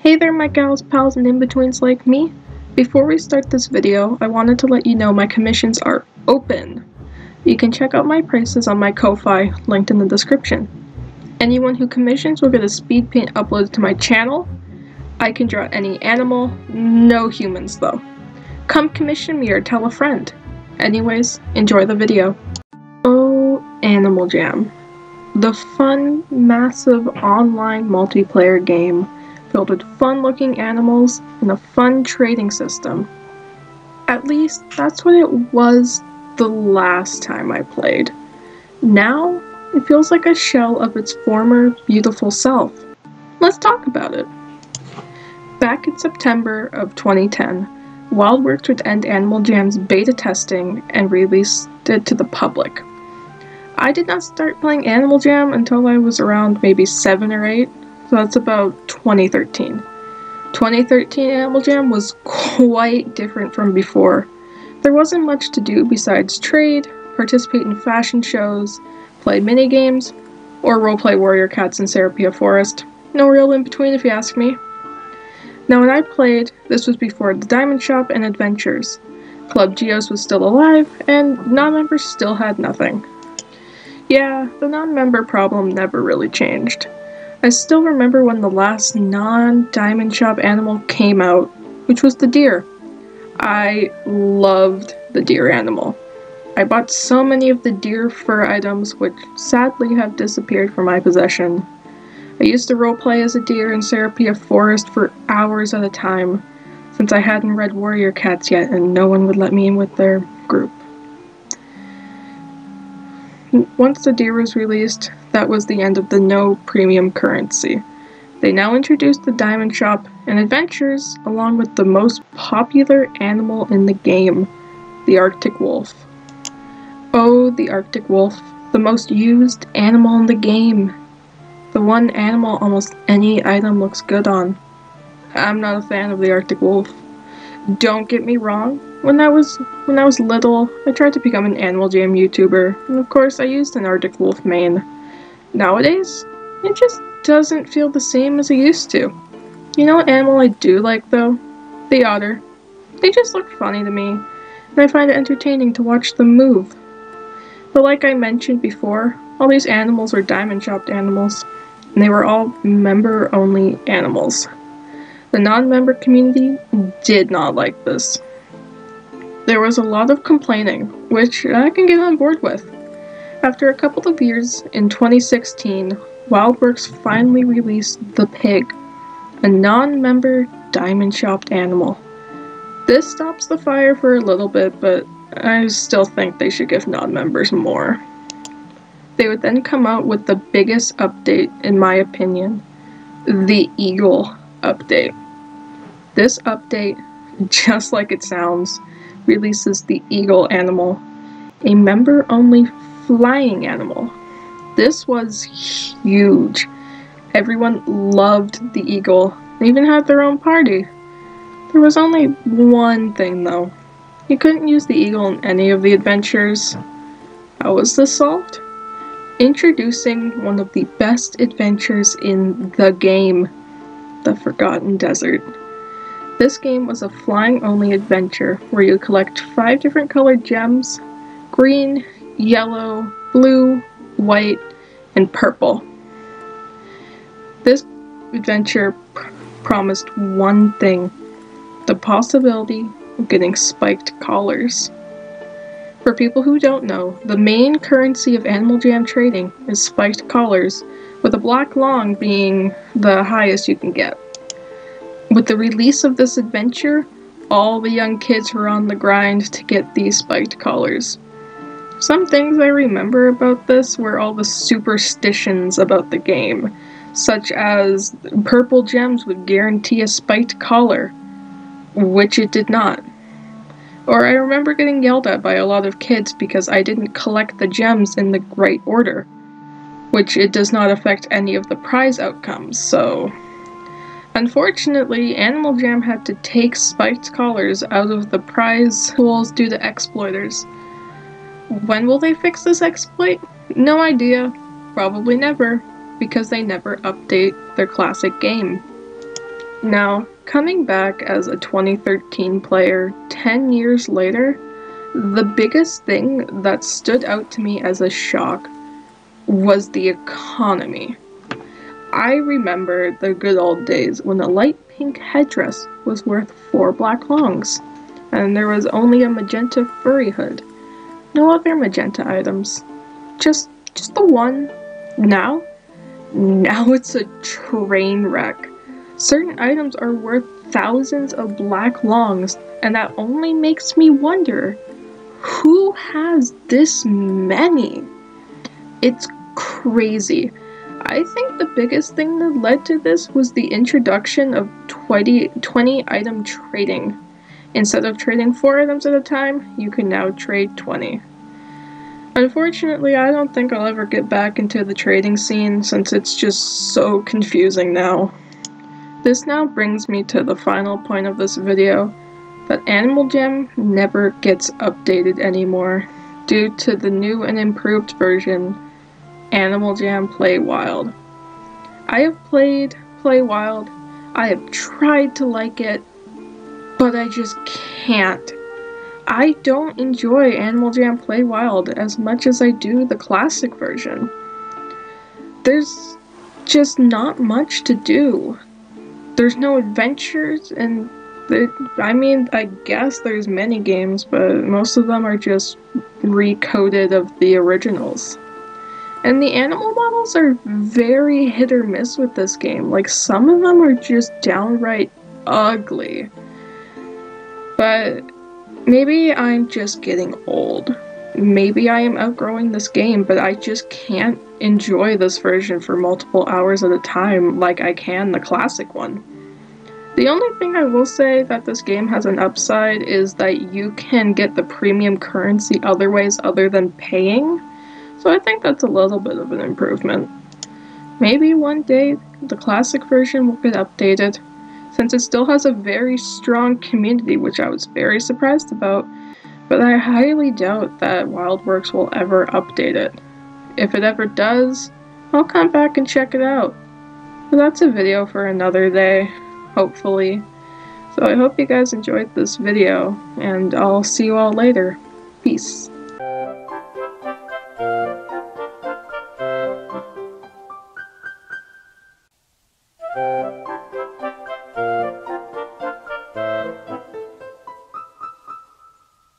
Hey there my gals, pals, and in-betweens like me. Before we start this video, I wanted to let you know my commissions are open. You can check out my prices on my Ko-Fi, linked in the description. Anyone who commissions will get a speed paint uploaded to my channel. I can draw any animal, no humans though. Come commission me or tell a friend. Anyways, enjoy the video. Oh, Animal Jam. The fun, massive online multiplayer game filled with fun-looking animals and a fun trading system. At least, that's what it was the last time I played. Now, it feels like a shell of its former beautiful self. Let's talk about it. Back in September of 2010, WildWorks would end Animal Jam's beta testing and released it to the public. I did not start playing Animal Jam until I was around maybe 7 or 8, so that's about 2013. 2013 Animal Jam was quite different from before. There wasn't much to do besides trade, participate in fashion shows, play minigames, or roleplay Warrior Cats in Serapia Forest. No real in-between if you ask me. Now when I played, this was before the Diamond Shop and Adventures. Club Geos was still alive, and non-members still had nothing. Yeah, the non-member problem never really changed. I still remember when the last non-Diamond Shop animal came out, which was the deer. I loved the deer animal. I bought so many of the deer fur items which sadly have disappeared from my possession. I used to roleplay as a deer in Serapia Forest for hours at a time, since I hadn't read Warrior Cats yet and no one would let me in with their group. Once the deer was released, that was the end of the no premium currency. They now introduced the Diamond Shop and Adventures along with the most popular animal in the game, the Arctic wolf. Oh, the Arctic wolf, the most used animal in the game. The one animal almost any item looks good on. I'm not a fan of the Arctic wolf. Don't get me wrong, when I was little, I tried to become an Animal Jam YouTuber, and of course I used an Arctic wolf main. Nowadays, it just doesn't feel the same as it used to. You know what animal I do like though? The otter. They just look funny to me, and I find it entertaining to watch them move. But like I mentioned before, all these animals were Diamond Shopped animals, and they were all member-only animals. The non-member community did not like this. There was a lot of complaining, which I can get on board with. After a couple of years, in 2016, WildWorks finally released the pig, a non-member diamond-shopped animal. This stops the fire for a little bit, but I still think they should give non-members more. They would then come out with the biggest update, in my opinion, the Eagle update. This update, just like it sounds, releases the Eagle animal, a member-only flying animal. This was huge. Everyone loved the Eagle. They even had their own party. There was only one thing though. You couldn't use the Eagle in any of the adventures. How was this solved? Introducing one of the best adventures in the game, the Forgotten Desert. This game was a flying-only adventure where you collect 5 different colored gems: green, yellow, blue, white, and purple. This adventure promised one thing: the possibility of getting spiked collars. For people who don't know, the main currency of Animal Jam trading is spiked collars, with a black long being the highest you can get. With the release of this adventure, all the young kids were on the grind to get these spiked collars. Some things I remember about this were all the superstitions about the game, such as purple gems would guarantee a spiked collar, which it did not. Or I remember getting yelled at by a lot of kids because I didn't collect the gems in the right order, which it does not affect any of the prize outcomes, so... Unfortunately, Animal Jam had to take spiked collars out of the prize pools due to exploiters. When will they fix this exploit? No idea. Probably never, because they never update their classic game. Now, coming back as a 2013 player 10 years later, the biggest thing that stood out to me as a shock was the economy. I remember the good old days when a light pink headdress was worth 4 black longs, and there was only a magenta furry hood. No other magenta items. Just the one. Now it's a train wreck. Certain items are worth thousands of black longs, and that only makes me wonder, who has this many? It's crazy. I think the biggest thing that led to this was the introduction of 20 item trading. Instead of trading 4 items at a time, you can now trade 20. Unfortunately, I don't think I'll ever get back into the trading scene since it's just so confusing now. This now brings me to the final point of this video, that Animal Jam never gets updated anymore due to the new and improved version, Animal Jam Play Wild. I have played Play Wild, I have tried to like it, but I just can't. I don't enjoy Animal Jam Play Wild as much as I do the classic version. There's just not much to do. There's no adventures, and I guess there's mini games, but most of them are just recoded of the originals. And the animal models are very hit or miss with this game. Like, some of them are just downright ugly. But maybe I'm just getting old. Maybe I am outgrowing this game, but I just can't enjoy this version for multiple hours at a time like I can the classic one. The only thing I will say that this game has an upside is that you can get the premium currency other ways other than paying, so I think that's a little bit of an improvement. Maybe one day the classic version will get updated, since it still has a very strong community, which I was very surprised about, but I highly doubt that WildWorks will ever update it. If it ever does, I'll come back and check it out. But that's a video for another day, hopefully. So I hope you guys enjoyed this video, and I'll see you all later. Peace.